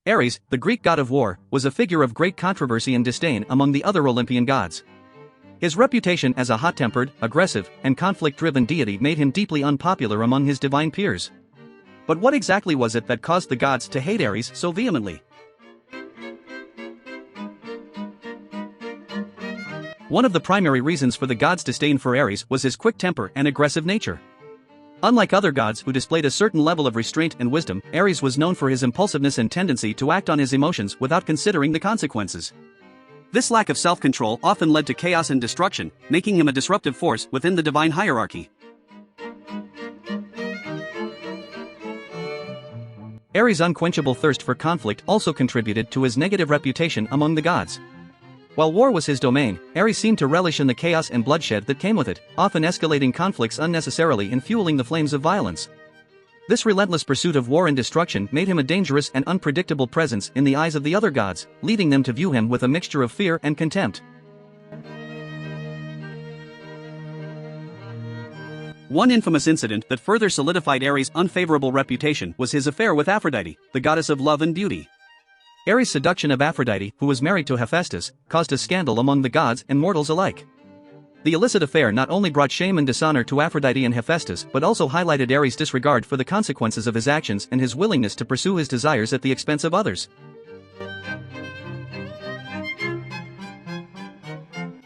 Ares, the Greek god of war, was a figure of great controversy and disdain among the other Olympian gods. His reputation as a hot-tempered, aggressive, and conflict-driven deity made him deeply unpopular among his divine peers. But what exactly was it that caused the gods to hate Ares so vehemently? One of the primary reasons for the gods' disdain for Ares was his quick temper and aggressive nature. Unlike other gods who displayed a certain level of restraint and wisdom, Ares was known for his impulsiveness and tendency to act on his emotions without considering the consequences. This lack of self-control often led to chaos and destruction, making him a disruptive force within the divine hierarchy. Ares' unquenchable thirst for conflict also contributed to his negative reputation among the gods. While war was his domain, Ares seemed to relish in the chaos and bloodshed that came with it, often escalating conflicts unnecessarily and fueling the flames of violence. This relentless pursuit of war and destruction made him a dangerous and unpredictable presence in the eyes of the other gods, leading them to view him with a mixture of fear and contempt. One infamous incident that further solidified Ares' unfavorable reputation was his affair with Aphrodite, the goddess of love and beauty. Ares' seduction of Aphrodite, who was married to Hephaestus, caused a scandal among the gods and mortals alike. The illicit affair not only brought shame and dishonor to Aphrodite and Hephaestus but also highlighted Ares' disregard for the consequences of his actions and his willingness to pursue his desires at the expense of others.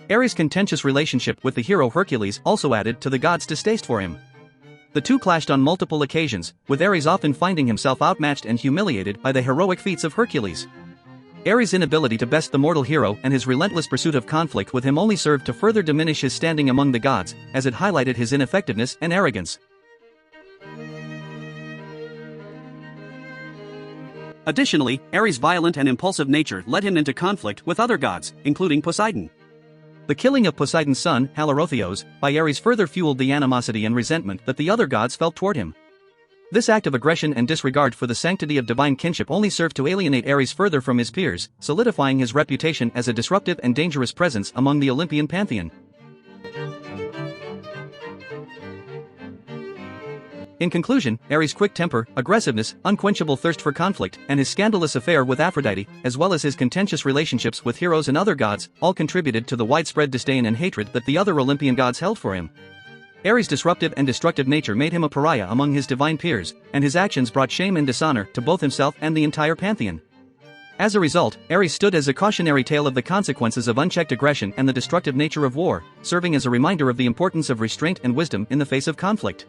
Ares' contentious relationship with the hero Hercules also added to the gods' distaste for him. The two clashed on multiple occasions, with Ares often finding himself outmatched and humiliated by the heroic feats of Hercules. Ares' inability to best the mortal hero and his relentless pursuit of conflict with him only served to further diminish his standing among the gods, as it highlighted his ineffectiveness and arrogance. Additionally, Ares' violent and impulsive nature led him into conflict with other gods, including Poseidon. The killing of Poseidon's son, Halorotheos, by Ares further fueled the animosity and resentment that the other gods felt toward him. This act of aggression and disregard for the sanctity of divine kinship only served to alienate Ares further from his peers, solidifying his reputation as a disruptive and dangerous presence among the Olympian pantheon. In conclusion, Ares' quick temper, aggressiveness, unquenchable thirst for conflict, and his scandalous affair with Aphrodite, as well as his contentious relationships with heroes and other gods, all contributed to the widespread disdain and hatred that the other Olympian gods held for him. Ares' disruptive and destructive nature made him a pariah among his divine peers, and his actions brought shame and dishonor to both himself and the entire pantheon. As a result, Ares stood as a cautionary tale of the consequences of unchecked aggression and the destructive nature of war, serving as a reminder of the importance of restraint and wisdom in the face of conflict.